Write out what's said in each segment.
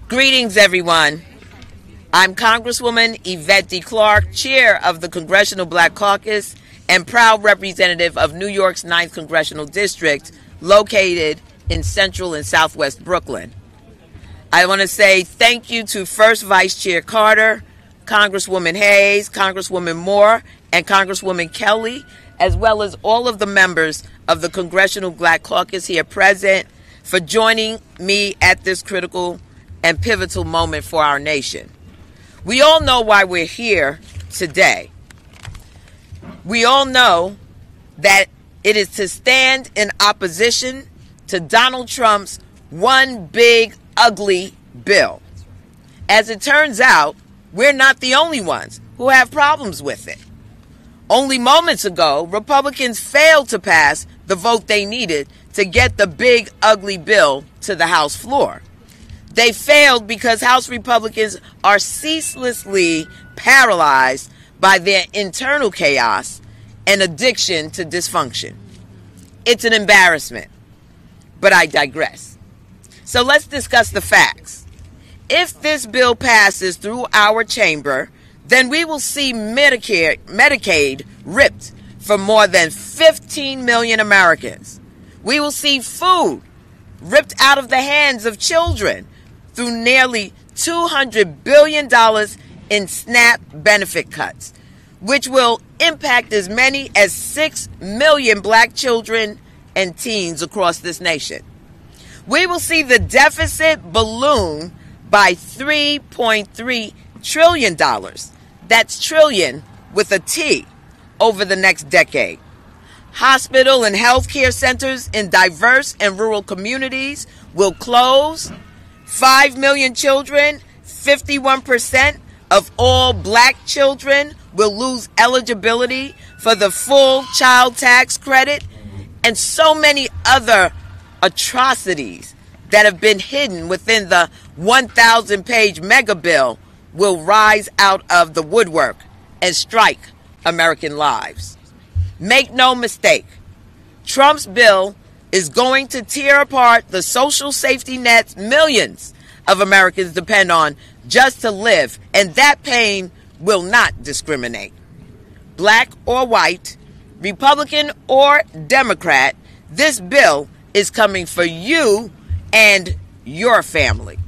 Greetings, everyone. I'm Congresswoman Yvette D. Clarke, chair of the Congressional Black Caucus and proud representative of New York's 9th Congressional District, located in central and southwest Brooklyn. I want to say thank you to First Vice Chair Carter, Congresswoman Hayes, Congresswoman Moore, and Congresswoman Kelly, as well as all of the members of the Congressional Black Caucus here present for joining me at this critical and pivotal moment for our nation. We all know why we're here today. We all know that it is to stand in opposition to Donald Trump's one big, ugly bill. As it turns out, we're not the only ones who have problems with it. Only moments ago, Republicans failed to pass the vote they needed to get the big, ugly bill to the House floor. They failed because House Republicans are ceaselessly paralyzed by their internal chaos and addiction to dysfunction. It's an embarrassment, but I digress. So let's discuss the facts. If this bill passes through our chamber, then we will see Medicaid ripped from more than 15 million Americans. We will see food ripped out of the hands of children through nearly $200 billion in SNAP benefit cuts, which will impact as many as 6 million black children and teens across this nation. We will see the deficit balloon by $3.3 trillion. That's trillion with a T over the next decade. Hospital and healthcare centers in diverse and rural communities will close. 5 million children, 51% of all black children, will lose eligibility for the full child tax credit, and so many other atrocities that have been hidden within the 1,000-page mega bill will rise out of the woodwork and strike American lives. Make no mistake, Trump's bill is going to tear apart the social safety nets millions of Americans depend on just to live, and that pain will not discriminate. Black or white, Republican or Democrat, this bill is coming for you and your family.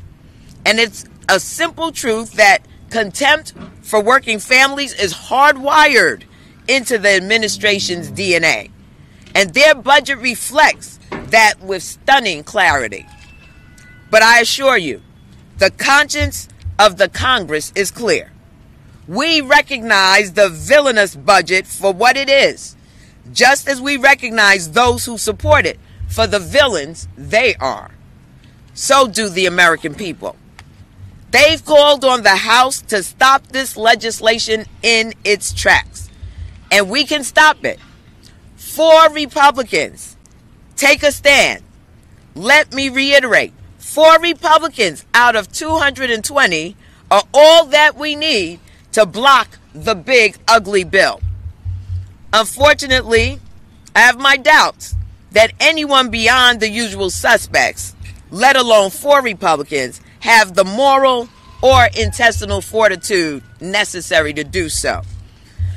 And it's a simple truth that contempt for working families is hardwired into the administration's DNA. And their budget reflects that with stunning clarity. But I assure you, the conscience of the Congress is clear. We recognize the villainous budget for what it is, just as we recognize those who support it for the villains they are. So do the American people. They've called on the House to stop this legislation in its tracks, and we can stop it. 4 Republicans take a stand. Let me reiterate, 4 Republicans out of 220 are all that we need to block the big, ugly bill. Unfortunately, I have my doubts that anyone beyond the usual suspects, let alone 4 Republicans, have the moral or intestinal fortitude necessary to do so.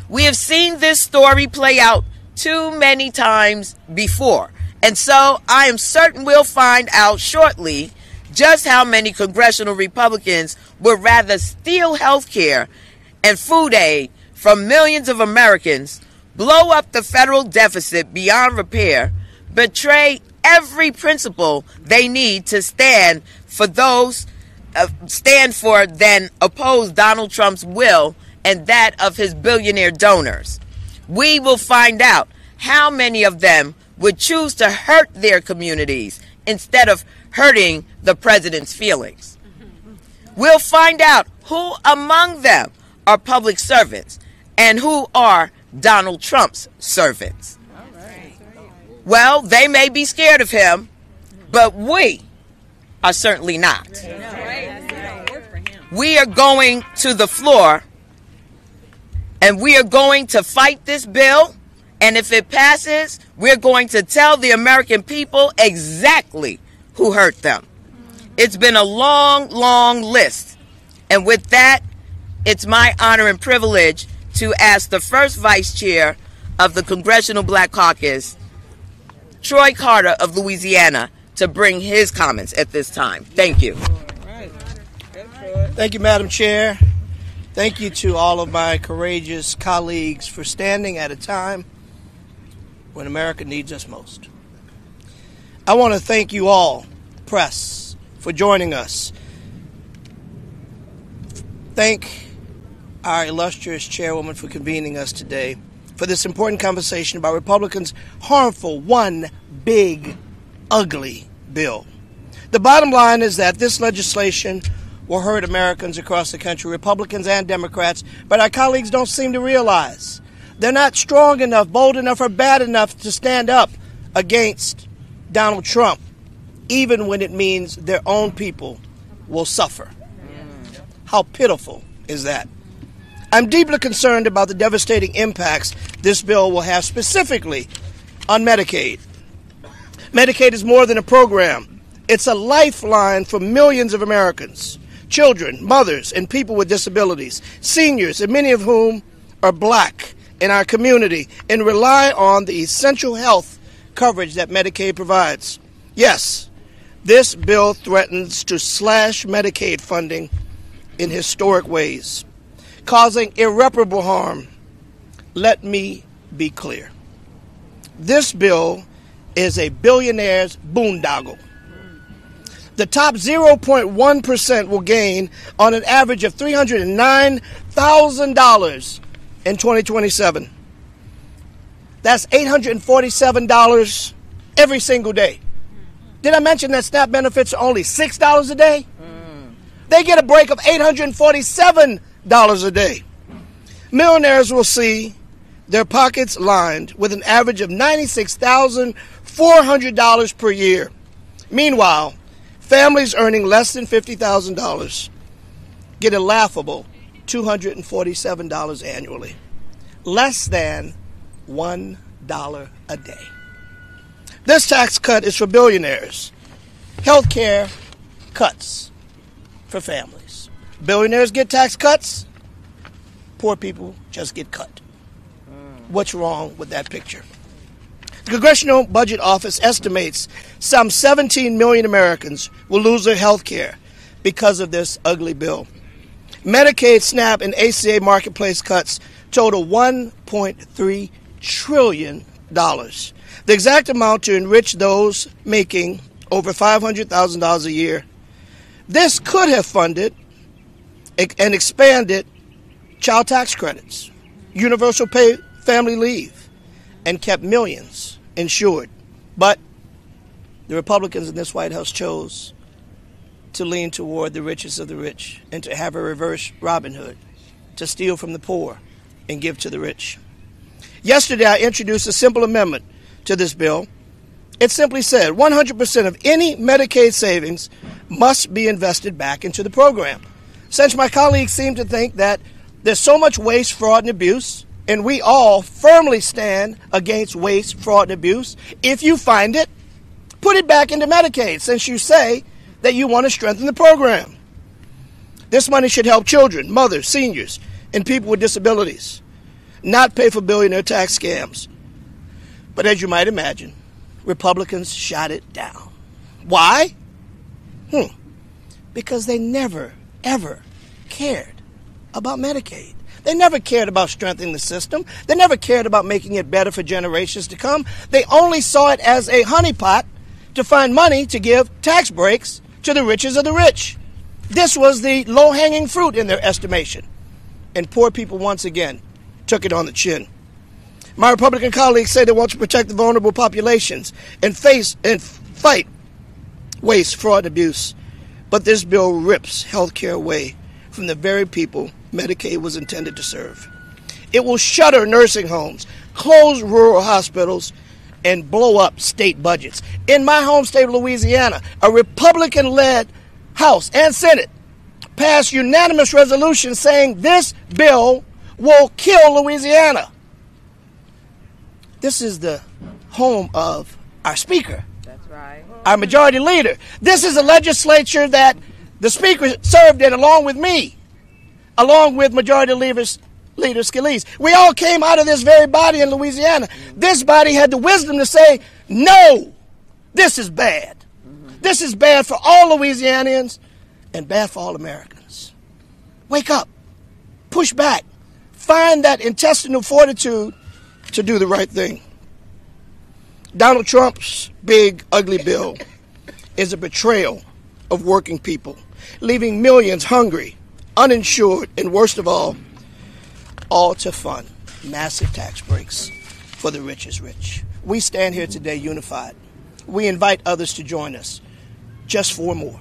We have seen this story play out too many times before, and so I am certain we'll find out shortly just how many congressional Republicans would rather steal health care and food aid from millions of Americans, blow up the federal deficit beyond repair, betray every principle they need to stand for, then oppose Donald Trump's will and that of his billionaire donors. We will find out how many of them would choose to hurt their communities instead of hurting the president's feelings. We'll find out who among them are public servants and who are Donald Trump's servants. Well, they may be scared of him, but we are certainly not. we are going to the floor and we are going to fight this bill. And if it passes, we're going to tell the American people exactly who hurt them. It's been a long, long list. And with that, it's my honor and privilege to ask the first vice chair of the Congressional Black Caucus, Troy Carter of Louisiana, to bring his comments at this time. Thank you. Thank you, Madam Chair. Thank you to all of my courageous colleagues for standing at a time when America needs us most. I want to thank you all, press, for joining us. Thank our illustrious chairwoman for convening us today for this important conversation about Republicans' harmful, one big, ugly bill. The bottom line is that this legislation will hurt Americans across the country, Republicans and Democrats, but our colleagues don't seem to realize they're not strong enough, bold enough, or bad enough to stand up against Donald Trump, even when it means their own people will suffer. How pitiful is that? I'm deeply concerned about the devastating impacts this bill will have specifically on Medicaid. Medicaid is more than a program. It's a lifeline for millions of Americans, children, mothers, and people with disabilities, seniors, and many of whom are black in our community and rely on the essential health coverage that Medicaid provides. Yes, this bill threatens to slash Medicaid funding in historic ways, causing irreparable harm. Let me be clear. This bill is a billionaire's boondoggle. The top 0.1% will gain on an average of $309,000 in 2027. That's $847 every single day. Did I mention that SNAP benefits are only $6 a day? They get a break of $847 a day. Millionaires will see their pockets lined with an average of $96,400 per year. Meanwhile, families earning less than $50,000 get a laughable $247 annually, less than $1 a day. This tax cut is for billionaires. Health care cuts for families. Billionaires get tax cuts. Poor people just get cut. What's wrong with that picture? The Congressional Budget Office estimates some 17 million Americans will lose their health care because of this ugly bill. Medicaid, SNAP, and ACA marketplace cuts total $1.3 trillion. The exact amount to enrich those making over $500,000 a year. This could have funded and expanded child tax credits, universal pay family leave, and kept millions insured. But the Republicans in this White House chose to lean toward the richest of the rich and to have a reverse Robin Hood, to steal from the poor and give to the rich. Yesterday, I introduced a simple amendment to this bill. It simply said 100% of any Medicaid savings must be invested back into the program. Since my colleagues seem to think that there's so much waste, fraud, and abuse, and we all firmly stand against waste, fraud, and abuse, if you find it, put it back into Medicaid, since you say that you want to strengthen the program. This money should help children, mothers, seniors, and people with disabilities, not pay for billionaire tax scams. But as you might imagine, Republicans shot it down. Why? Because they never, ever cared about Medicaid. They never cared about strengthening the system. They never cared about making it better for generations to come. They only saw it as a honeypot to find money to give tax breaks to the richest of the rich. This was the low-hanging fruit in their estimation. And poor people once again took it on the chin. My Republican colleagues say they want to protect the vulnerable populations and fight waste, fraud, and abuse. But this bill rips health care away from the very people Medicaid was intended to serve. It will shutter nursing homes, close rural hospitals, and blow up state budgets. In my home state of Louisiana, a Republican-led House and Senate passed unanimous resolution saying this bill will kill Louisiana. This is the home of our speaker. That's right. Our majority leader. This is a legislature that the speaker served in along with me, along with majority leader Scalise. We all came out of this very body in Louisiana. This body had the wisdom to say, no, this is bad. This is bad for all Louisianians and bad for all Americans. Wake up. Push back. Find that intestinal fortitude to do the right thing. Donald Trump's big, ugly bill is a betrayal of working people, leaving millions hungry, uninsured, and worst of all to fund massive tax breaks for the richest rich. We stand here today unified. We invite others to join us, just 4 more,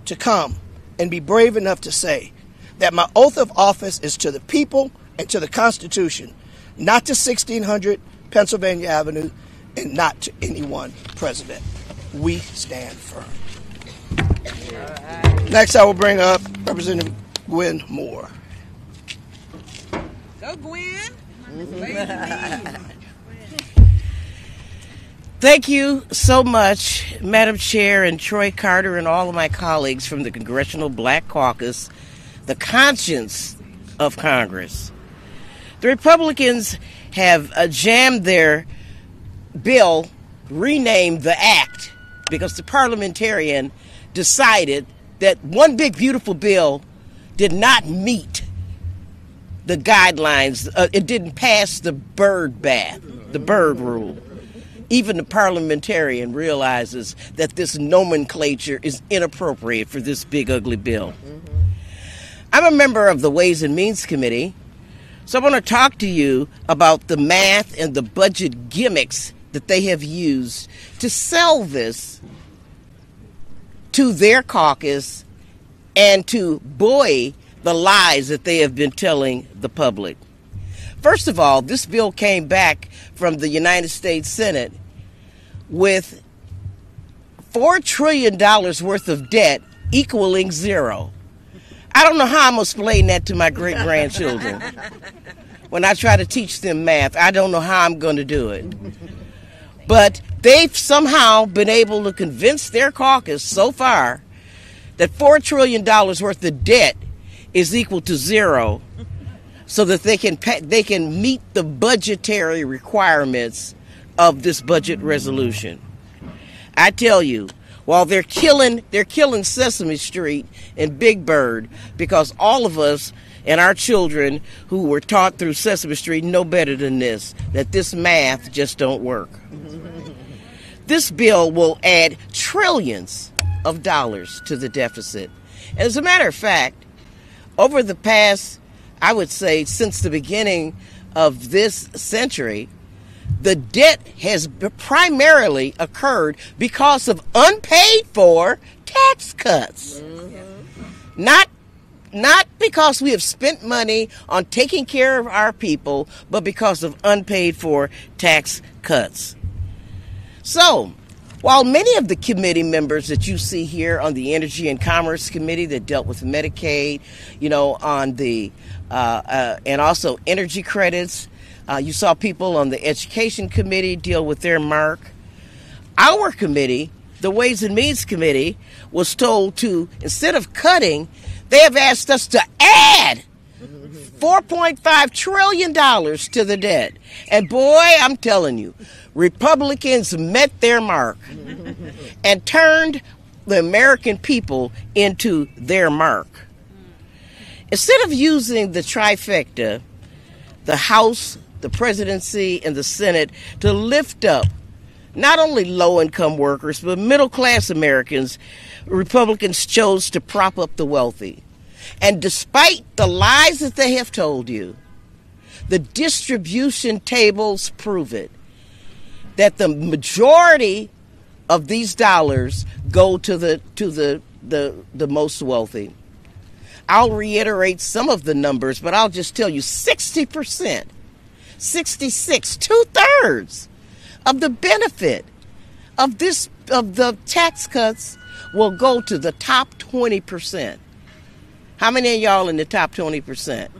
to come and be brave enough to say that my oath of office is to the people and to the Constitution, not to 1600 Pennsylvania Avenue, and not to any one president. We stand firm. Next, I will bring up Representative Gwen Moore. Go, Gwen. Thank you so much, Madam Chair and Troy Carter and all of my colleagues from the Congressional Black Caucus, the conscience of Congress. The Republicans have jammed their bill, renamed the act, because the parliamentarian decided that one big beautiful bill did not meet the guidelines. It didn't pass the bird bath, the bird rule. Even the parliamentarian realizes that this nomenclature is inappropriate for this big ugly bill. I'm a member of the Ways and Means Committee, so I want to talk to you about the math and the budget gimmicks that they have used to sell this to their caucus and to buoy the lies that they have been telling the public. First of all, this bill came back from the United States Senate with $4 trillion worth of debt equaling zero. I don't know how I'm going to explain that to my great-grandchildren. When I try to teach them math, I don't know how I'm going to do it. But they've somehow been able to convince their caucus so far that $4 trillion worth of debt is equal to zero, so that they can meet the budgetary requirements of this budget resolution. I tell you, while they're killing Sesame Street and Big Bird, because all of us and our children who were taught through Sesame Street know better than this, that this math just don't work. This bill will add trillions of dollars to the deficit. As a matter of fact, over the past, I would say, since the beginning of this century, the debt has primarily occurred because of unpaid for tax cuts. Not because we have spent money on taking care of our people, but because of unpaid for tax cuts. So, while many of the committee members that you see here on the Energy and Commerce Committee that dealt with Medicaid, on the and also energy credits, you saw people on the Education Committee deal with their mark. Our committee, the Ways and Means Committee, was told to, instead of cutting, they have asked us to add $4.5 trillion to the debt. And boy, I'm telling you, Republicans met their mark and turned the American people into their mark. Instead of using the trifecta, the House, the presidency, and the Senate to lift up not only low-income workers, but middle-class Americans, Republicans chose to prop up the wealthy. And despite the lies that they have told you, the distribution tables prove it, that the majority of these dollars go to the most wealthy. I'll reiterate some of the numbers, but I'll just tell you 60%, 66, 2/3 of the benefit of the tax cuts will go to the top 20%. How many of y'all in the top 20%?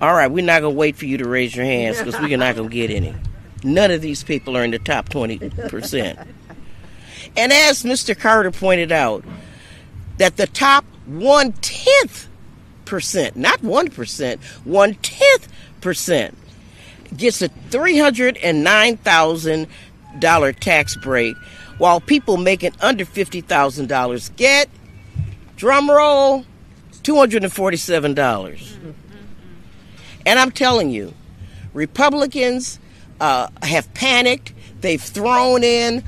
All right, we're not going to wait for you to raise your hands because we're not going to get any. None of these people are in the top 20%. And as Mr. Carter pointed out, that the top 1/10%, not 1%, 1/10% gets a $309,000 tax break, while people making under $50,000 get, drum roll, $247. And I'm telling you, Republicans have panicked. They've thrown in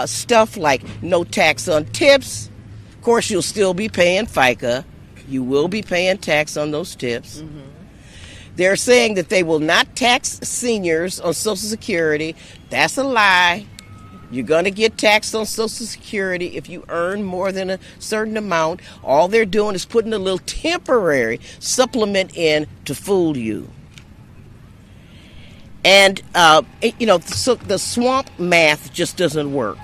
stuff like no tax on tips. Of course, you'll still be paying FICA. You will be paying tax on those tips. Mm-hmm. They're saying that they will not tax seniors on Social Security. That's a lie. You're going to get taxed on Social Security if you earn more than a certain amount. All they're doing is putting a little temporary supplement in to fool you. And, so the swamp math just doesn't work.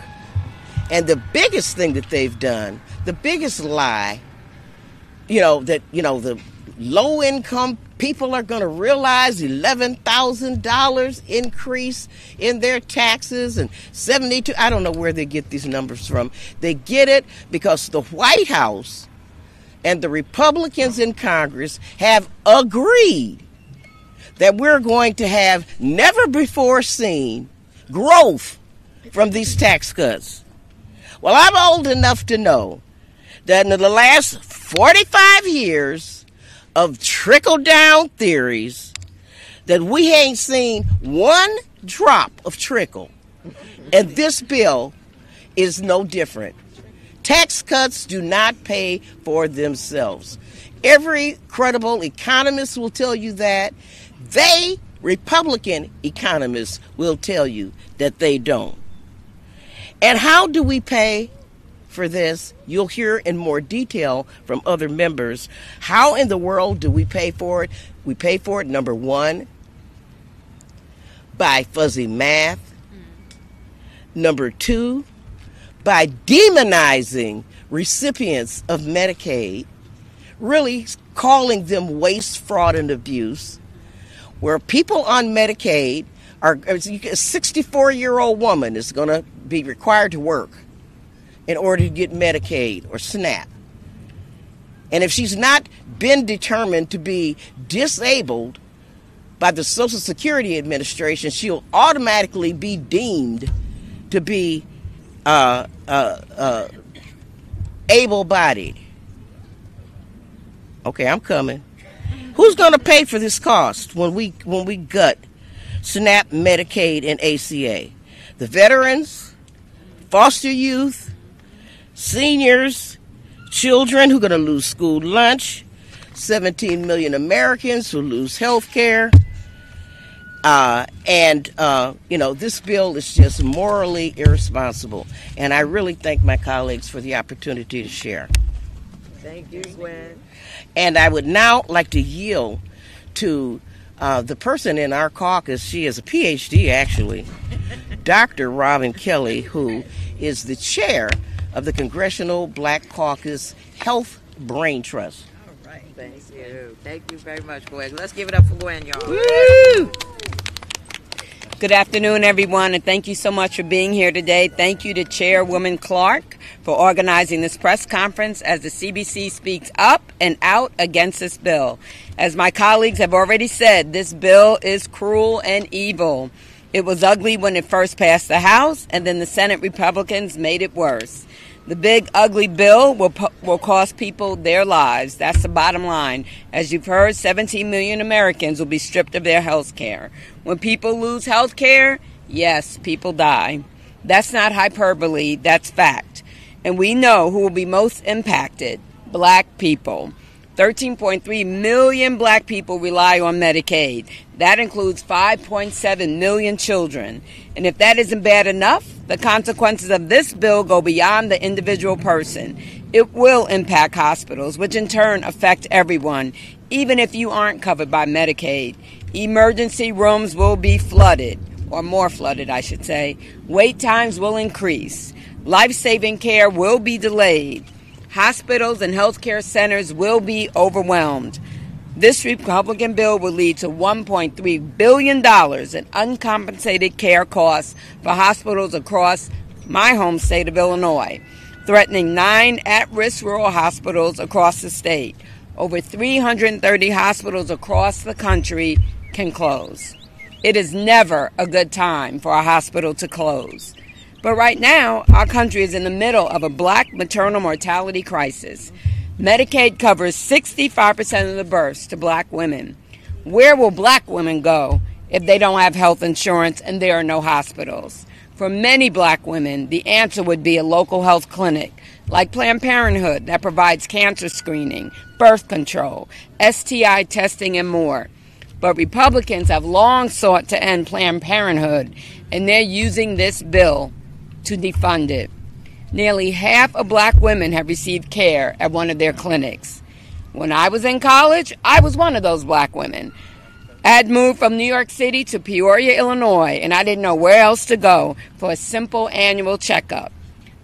And the biggest thing that they've done, the biggest lie, the low-income people are going to realize $11,000 increase in their taxes and 72. I don't know where they get these numbers from. They get it because the White House and the Republicans in Congress have agreed that we're going to have never before seen growth from these tax cuts. Well, I'm old enough to know that in the last 45 years of trickle-down theories, that we ain't seen one drop of trickle. And this bill is no different. Tax cuts do not pay for themselves. Every credible economist will tell you that. Republican economists will tell you that they don't. And how do we pay for this? You'll hear in more detail from other members. How in the world do we pay for it? We pay for it, number one, by fuzzy math. Number two, by demonizing recipients of Medicaid, really calling them waste, fraud, and abuse, where people on Medicaid are, a 64-year-old woman is going to be required to work in order to get Medicaid or SNAP. And if she's not been determined to be disabled by the Social Security Administration, she'll automatically be deemed to be able-bodied. Okay, I'm coming. Who's going to pay for this cost when we gut SNAP, Medicaid, and ACA? The veterans, foster youth, seniors, children who are going to lose school lunch, 17 million Americans who lose health care. This bill is just morally irresponsible. And I really thank my colleagues for the opportunity to share. Thank you, Gwen. And I would now like to yield to the person in our caucus. She is a PhD, actually, Dr. Robin Kelly, who is the chair of the Congressional Black Caucus Health Brain Trust. All right. Thank you. Thank you very much, Gwen. Let's give it up for Gwen, y'all. Woo! Good afternoon, everyone, and thank you so much for being here today. Thank you to Chairwoman Clark for organizing this press conference as the CBC speaks up and out against this bill. As my colleagues have already said, this bill is cruel and evil. It was ugly when it first passed the House, and then the Senate Republicans made it worse. The big, ugly bill will cost people their lives. That's the bottom line. As you've heard, 17 million Americans will be stripped of their health care. When people lose health care, yes, people die. That's not hyperbole, that's fact. And we know who will be most impacted: black people. 13.3 million black people rely on Medicaid. That includes 5.7 million children. And if that isn't bad enough, the consequences of this bill go beyond the individual person. It will impact hospitals, which in turn affect everyone, even if you aren't covered by Medicaid. Emergency rooms will be flooded, or more flooded, I should say. Wait times will increase. Life-saving care will be delayed. Hospitals and healthcare centers will be overwhelmed. This Republican bill will lead to $1.3 billion in uncompensated care costs for hospitals across my home state of Illinois, threatening 9 at-risk rural hospitals across the state. Over 330 hospitals across the country can close. It is never a good time for a hospital to close. But right now, our country is in the middle of a black maternal mortality crisis. Medicaid covers 65% of the births to black women. Where will black women go if they don't have health insurance and there are no hospitals? For many black women, the answer would be a local health clinic like Planned Parenthood that provides cancer screening, birth control, STI testing, and more. But Republicans have long sought to end Planned Parenthood, and they're using this bill to defund it. Nearly half of black women have received care at one of their clinics. When I was in college, I was one of those black women. I had moved from New York City to Peoria, Illinois, and I didn't know where else to go for a simple annual checkup.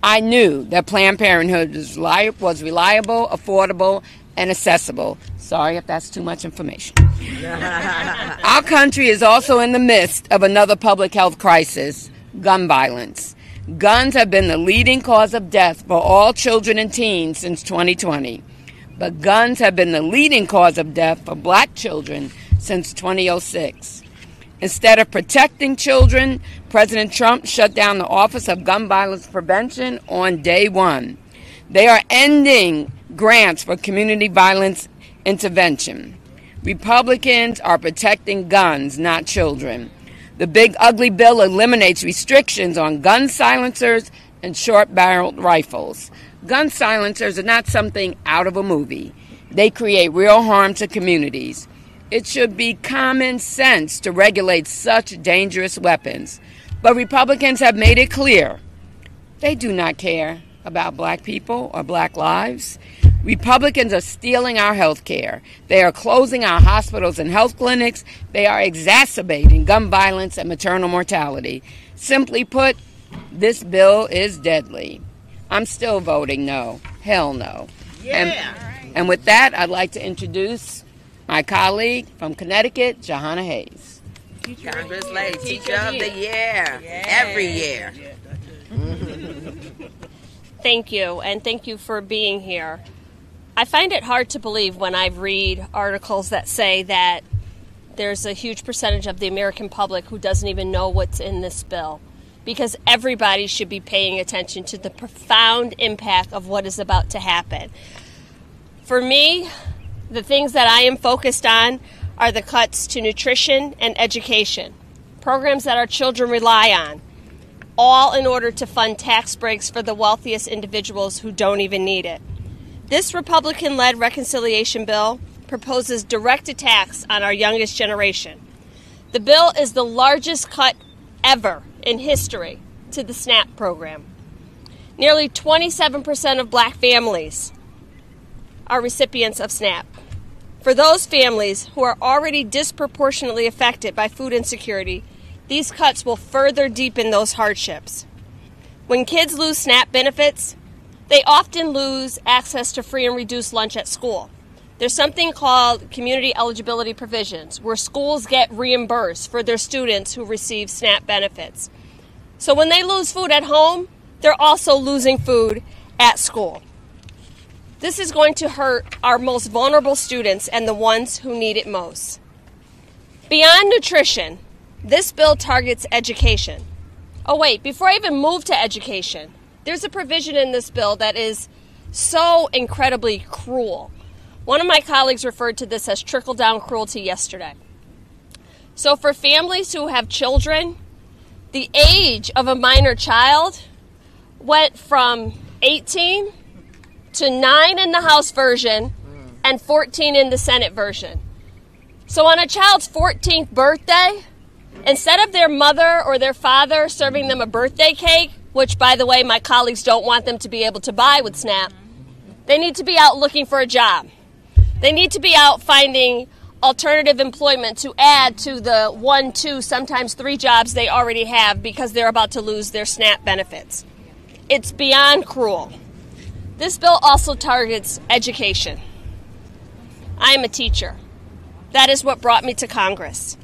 I knew that Planned Parenthood was reliable, affordable, and accessible. Sorry if that's too much information. Our country is also in the midst of another public health crisis, gun violence. Guns have been the leading cause of death for all children and teens since 2020. But guns have been the leading cause of death for black children since 2006. Instead of protecting children, President Trump shut down the Office of Gun Violence Prevention on day one. They are ending grants for community violence intervention. Republicans are protecting guns, not children. The big ugly bill eliminates restrictions on gun silencers and short-barreled rifles. Gun silencers are not something out of a movie. They create real harm to communities. It should be common sense to regulate such dangerous weapons. But Republicans have made it clear they do not care about black people or black lives. Republicans are stealing our health care. They are closing our hospitals and health clinics. They are exacerbating gun violence and maternal mortality. Simply put, this bill is deadly. I'm still voting no. Hell no. Yeah. And with that, I'd like to introduce my colleague from Connecticut, Johanna Hayes. Congress Lady, Teacher of the Year. Every year. Thank you, and thank you for being here. I find it hard to believe when I read articles that say that there's a huge percentage of the American public who doesn't even know what's in this bill, because everybody should be paying attention to the profound impact of what is about to happen. For me, the things that I am focused on are the cuts to nutrition and education, programs that our children rely on, all in order to fund tax breaks for the wealthiest individuals who don't even need it. This Republican-led reconciliation bill proposes direct attacks on our youngest generation. The bill is the largest cut ever in history to the SNAP program. Nearly 27% of black families are recipients of SNAP. For those families who are already disproportionately affected by food insecurity, these cuts will further deepen those hardships. When kids lose SNAP benefits, they often lose access to free and reduced lunch at school. There's something called community eligibility provisions, where schools get reimbursed for their students who receive SNAP benefits. So when they lose food at home, they're also losing food at school. This is going to hurt our most vulnerable students and the ones who need it most. Beyond nutrition, this bill targets education. Oh wait, before I even move to education, there's a provision in this bill that is so incredibly cruel. One of my colleagues referred to this as trickle-down cruelty yesterday. So for families who have children, the age of a minor child went from 18 to 9 in the House version and 14 in the Senate version. So on a child's 14th birthday, instead of their mother or their father serving them a birthday cake, which, by the way, my colleagues don't want them to be able to buy with SNAP, they need to be out looking for a job. They need to be out finding alternative employment to add to the 1, 2, sometimes 3 jobs they already have because they're about to lose their SNAP benefits. It's beyond cruel. This bill also targets education. I am a teacher. That is what brought me to Congress.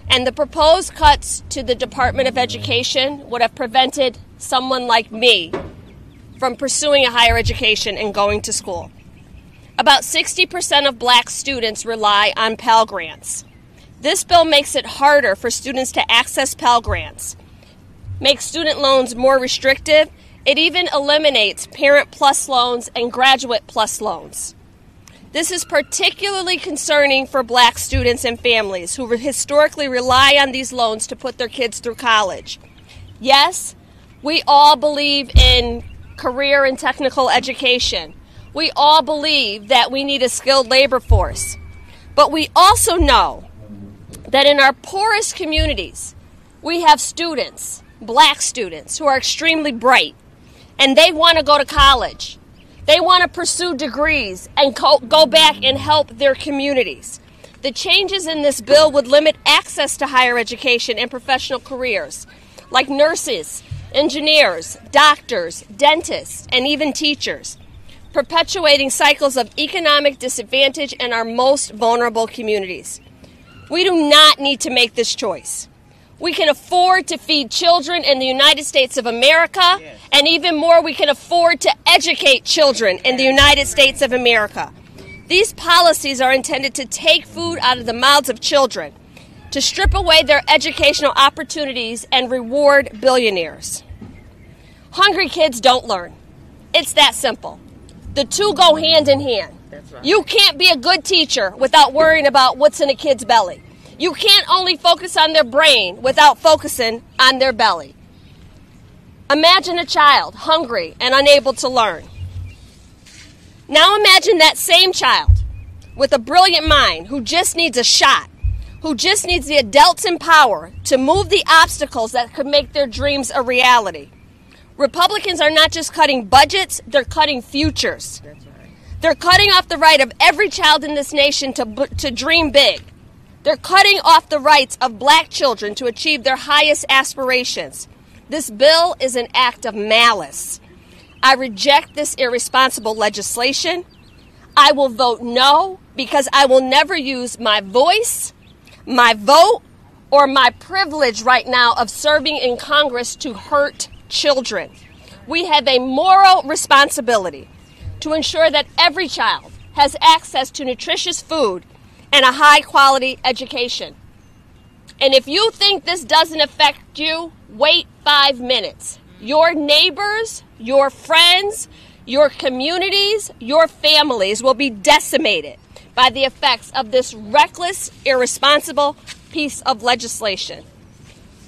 And the proposed cuts to the Department of Education would have prevented someone like me from pursuing a higher education and going to school. About 60% of black students rely on Pell Grants. This bill makes it harder for students to access Pell Grants, makes student loans more restrictive. It even eliminates Parent Plus loans and Graduate Plus loans. This is particularly concerning for black students and families who historically rely on these loans to put their kids through college. Yes, we all believe in career and technical education. We all believe that we need a skilled labor force. But we also know that in our poorest communities, we have students, black students, who are extremely bright, and they want to go to college. They want to pursue degrees and go back and help their communities. The changes in this bill would limit access to higher education and professional careers, like nurses, engineers, doctors, dentists, and even teachers, perpetuating cycles of economic disadvantage in our most vulnerable communities. We do not need to make this choice. We can afford to feed children in the United States of America, and even more, we can afford to educate children in the United States of America. These policies are intended to take food out of the mouths of children, to strip away their educational opportunities and reward billionaires. Hungry kids don't learn. It's that simple. The two go hand in hand. You can't be a good teacher without worrying about what's in a kid's belly. You can't only focus on their brain without focusing on their belly. Imagine a child hungry and unable to learn. Now imagine that same child with a brilliant mind who just needs a shot, who just needs the adults in power to move the obstacles that could make their dreams a reality. Republicans are not just cutting budgets, they're cutting futures. They're cutting off the right of every child in this nation to dream big. They're cutting off the rights of black children to achieve their highest aspirations. This bill is an act of malice. I reject this irresponsible legislation. I will vote no because I will never use my voice, my vote, or my privilege right now of serving in Congress to hurt children. We have a moral responsibility to ensure that every child has access to nutritious food and a high-quality education. And if you think this doesn't affect you, wait 5 minutes. Your neighbors, your friends, your communities, your families will be decimated by the effects of this reckless, irresponsible piece of legislation.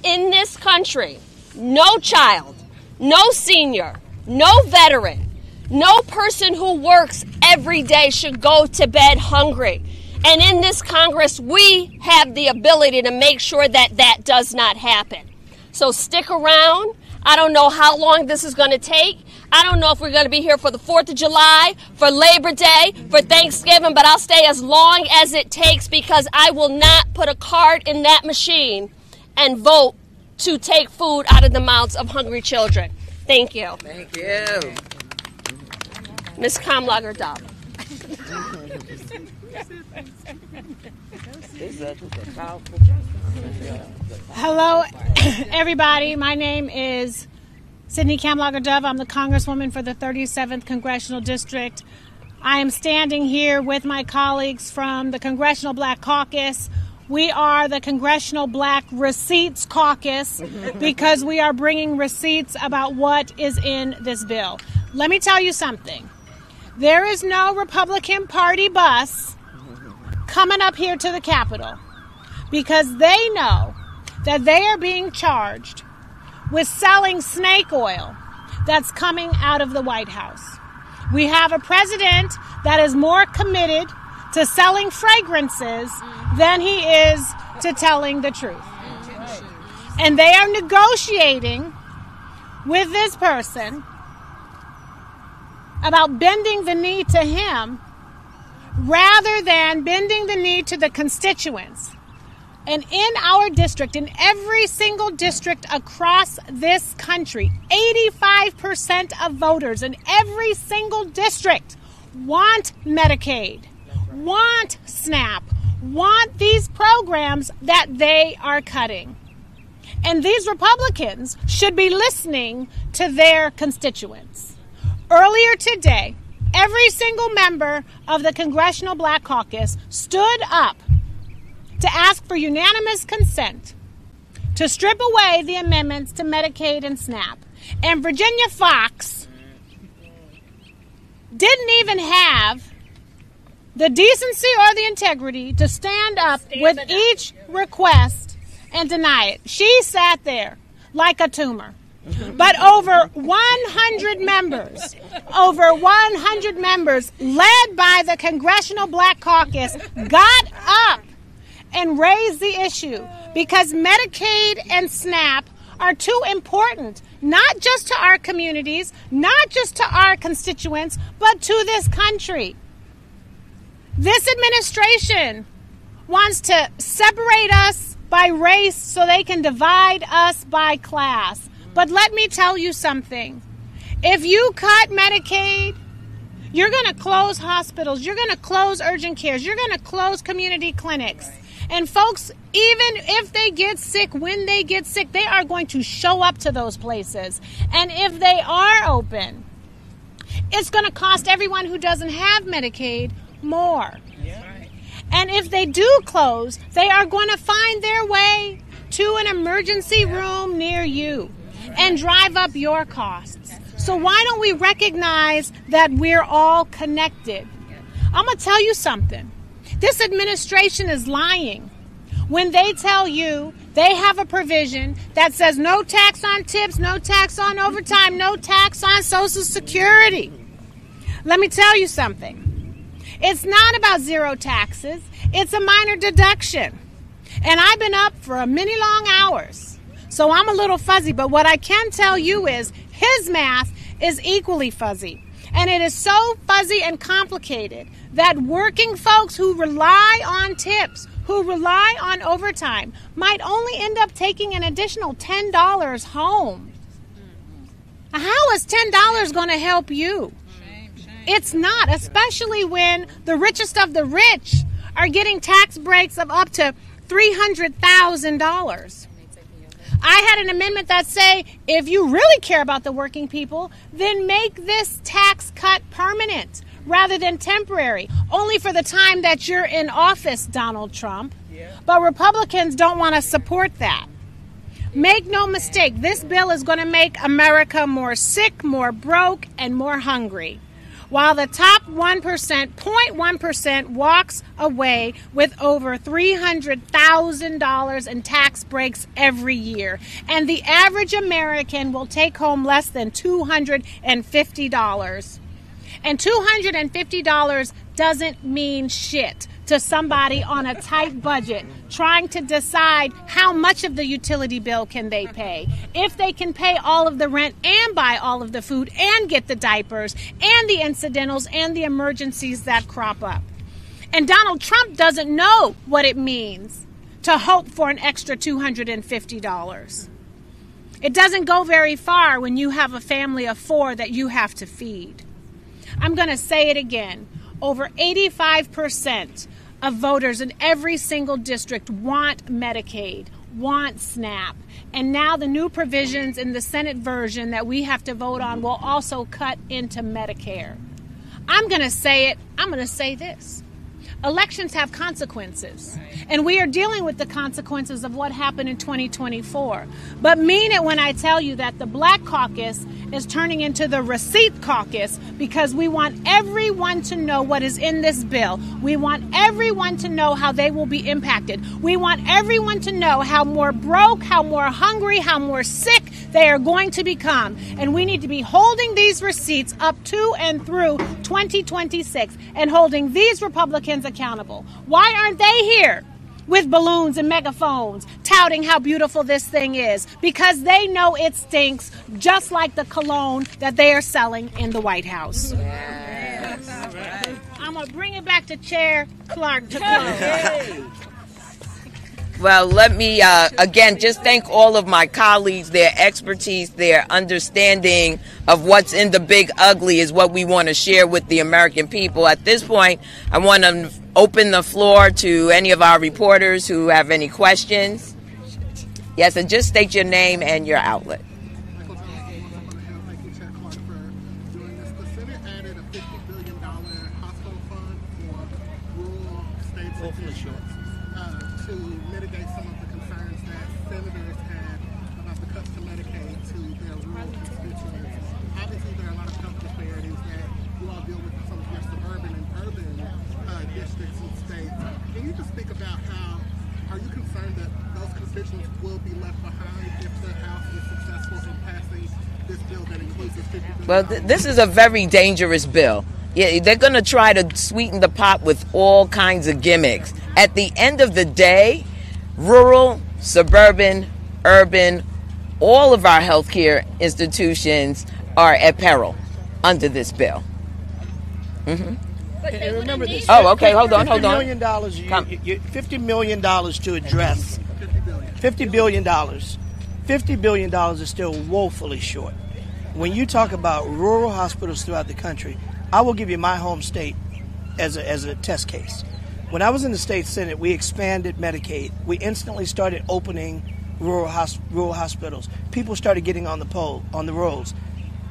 In this country, no child, no senior, no veteran, no person who works every day should go to bed hungry. And in this Congress, we have the ability to make sure that that does not happen. So stick around. I don't know how long this is going to take. I don't know if we're going to be here for the 4th of July, for Labor Day, for Thanksgiving, but I'll stay as long as it takes because I will not put a card in that machine and vote to take food out of the mouths of hungry children. Thank you. Thank you. Ms. Kamlager-Dove. Hello, everybody. My name is Sydney Kamlager-Dove. I'm the Congresswoman for the 37th Congressional District. I am standing here with my colleagues from the Congressional Black Caucus. We are the Congressional Black Receipts Caucus because we are bringing receipts about what is in this bill. Let me tell you something. There is no Republican Party bus coming up here to the Capitol because they know that they are being charged with selling snake oil that's coming out of the White House. We have a president that is more committed to selling fragrances than he is to telling the truth. And they are negotiating with this person about bending the knee to him rather than bending the knee to the constituents. And in our district, in every single district across this country, 85% of voters in every single district want Medicaid, want SNAP, want these programs that they are cutting. And these Republicans should be listening to their constituents. Earlier today, every single member of the Congressional Black Caucus stood up to ask for unanimous consent to strip away the amendments to Medicaid and SNAP. And Virginia Fox didn't even have the decency or the integrity to stand up with each request and deny it. She sat there like a tumor. But over 100 members led by the Congressional Black Caucus got up and raised the issue because Medicaid and SNAP are too important, not just to our communities, not just to our constituents, but to this country. This administration wants to separate us by race so they can divide us by class. But let me tell you something. If you cut Medicaid, you're going to close hospitals, you're going to close urgent cares, you're going to close community clinics. And folks, even if they get sick, when they get sick, they are going to show up to those places. And if they are open, it's going to cost everyone who doesn't have Medicaid more. And if they do close, they are going to find their way to an emergency room near you and drive up your costs. So why don't we recognize that we're all connected? I'm going to tell you something. This administration is lying when they tell you they have a provision that says no tax on tips, no tax on overtime, no tax on Social Security. Let me tell you something. It's not about zero taxes. It's a minor deduction. And I've been up for many long hours, so I'm a little fuzzy. But what I can tell you is his math is equally fuzzy. And it is so fuzzy and complicated that working folks who rely on tips, who rely on overtime, might only end up taking an additional $10 home. How is $10 going to help you? It's not, especially when the richest of the rich are getting tax breaks of up to $300,000. I had an amendment that say, if you really care about the working people, then make this tax cut permanent rather than temporary, only for the time that you're in office, Donald Trump. But Republicans don't want to support that. Make no mistake, this bill is going to make America more sick, more broke, and more hungry, while the top 1%, 0.1%, walks away with over $300,000 in tax breaks every year. And the average American will take home less than $250. And $250 doesn't mean shit to somebody on a tight budget trying to decide how much of the utility bill can they pay, if they can pay all of the rent and buy all of the food and get the diapers and the incidentals and the emergencies that crop up. And Donald Trump doesn't know what it means to hope for an extra $250. It doesn't go very far when you have a family of 4 that you have to feed. I'm going to say it again. Over 85% of voters in every single district want Medicaid, want SNAP. And now the new provisions in the Senate version that we have to vote on will also cut into Medicare. I'm going to say it. I'm going to say this. Elections have consequences, and we are dealing with the consequences of what happened in 2024. But mean it when I tell you that the Black Caucus is turning into the Receipt Caucus, because we want everyone to know what is in this bill. We want everyone to know how they will be impacted. We want everyone to know how more broke, how more hungry, how more sick they are going to become. And we need to be holding these receipts up to and through 2026 and holding these Republicans accountable. Why aren't they here with balloons and megaphones touting how beautiful this thing is? Because they know it stinks, just like the cologne that they are selling in the White House. Yes. I'm going to bring it back to Chair Clark to close. Well, let me again just thank all of my colleagues. Their expertise, their understanding of what's in the big ugly is what we want to share with the American people. At this point, I want to open the floor to any of our reporters who have any questions. Yes, and just state your name and your outlet. To mitigate some of the concerns that senators had about the cuts to Medicaid to their rural constituents. Obviously, there are a lot of health disparities that you all deal with in some of your suburban and urban districts and states. Can you just speak about how are you concerned that those constituents will be left behind if the House is successful in passing this bill that includes this $50 billion? Well, this is a very dangerous bill. Yeah, they're going to try to sweeten the pot with all kinds of gimmicks. At the end of the day, rural, suburban, urban, all of our healthcare institutions are at peril under this bill. And remember this. Oh, okay, hold on. $50 million to address. $50 billion. $50 billion is still woefully short. When you talk about rural hospitals throughout the country, I will give you my home state as a test case. When I was in the state Senate, we expanded Medicaid. We instantly started opening rural hospitals. People started getting on the rolls.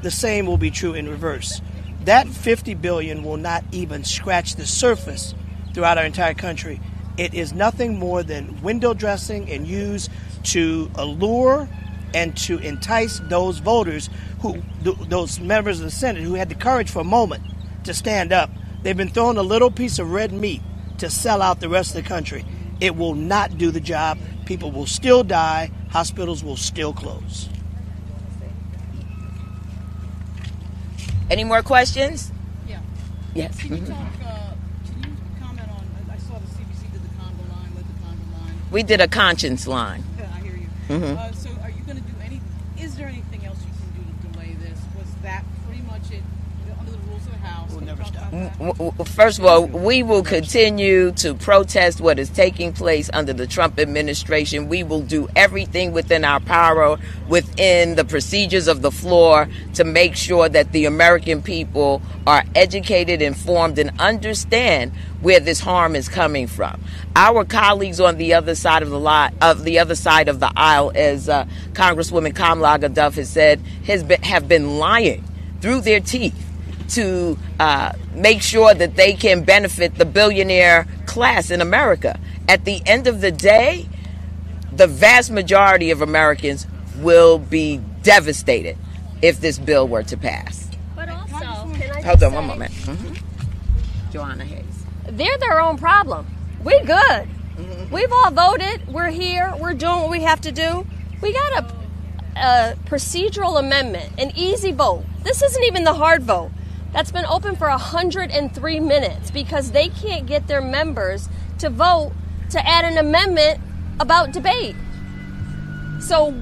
The same will be true in reverse. That $50 billion will not even scratch the surface throughout our entire country. It is nothing more than window dressing and used to allure and to entice those voters those members of the Senate who had the courage for a moment to stand up. They've been thrown a little piece of red meat to sell out the rest of the country. It will not do the job. People will still die. Hospitals will still close. Any more questions? Yeah. Yes. Can you comment on, I saw the CBC did the Congo line, led the Congo line. We did a conscience line. Yeah, I hear you. So are you going to do is there anything else you can do to delay this? Was that pretty much it under the rules of the House? We'll never stop. First of all, we will continue to protest what is taking place under the Trump administration. We will do everything within our power, within the procedures of the floor, to make sure that the American people are educated, informed, and understand where this harm is coming from. Our colleagues on the other side of the aisle, as Congresswoman Kamala Gadaf has said, have been lying through their teeth to make sure that they can benefit the billionaire class in America. At the end of the day, the vast majority of Americans will be devastated if this bill were to pass. But also, can I Hold on say, one moment. Joanna Hayes. they're their own problem. We good. We've all voted. We're here. We're doing what we have to do. We got a procedural amendment, an easy vote. This isn't even the hard vote. That's been open for 103 minutes because they can't get their members to vote to add an amendment about debate. So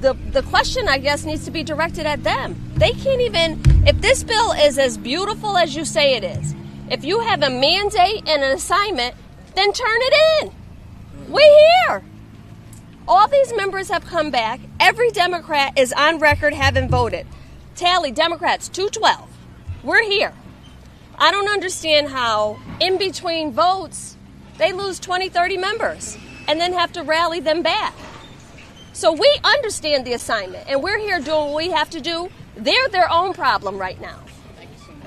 the question, I guess, needs to be directed at them. They can't even, if this bill is as beautiful as you say it is, if you have a mandate and an assignment, then turn it in. We're here. All these members have come back. Every Democrat is on record having voted. Tally, Democrats, 212. We're here. I don't understand how in between votes, they lose 20, 30 members and then have to rally them back. So we understand the assignment, and we're here doing what we have to do. They're their own problem right now.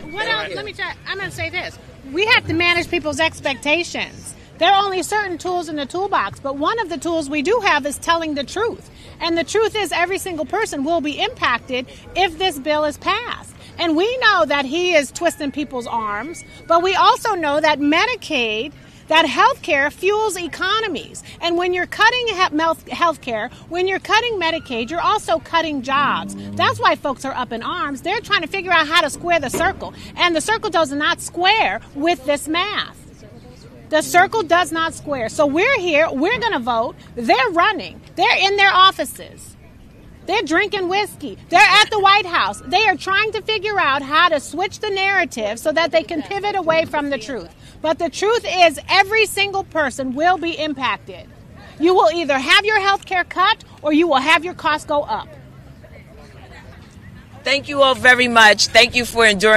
What else? Let me tell you, I'm going to say this. We have to manage people's expectations. There are only certain tools in the toolbox, but one of the tools we do have is telling the truth. And the truth is every single person will be impacted if this bill is passed. And we know that he is twisting people's arms, but we also know that Medicaid, that health care fuels economies. And when you're cutting health care, when you're cutting Medicaid, you're also cutting jobs. That's why folks are up in arms. They're trying to figure out how to square the circle. And the circle does not square with this math. The circle does not square. So we're here. We're going to vote. They're running. They're in their offices. They're drinking whiskey. They're at the White House. They are trying to figure out how to switch the narrative so that they can pivot away from the truth. But the truth is every single person will be impacted. You will either have your health care cut or you will have your costs go up. Thank you all very much. Thank you for enduring.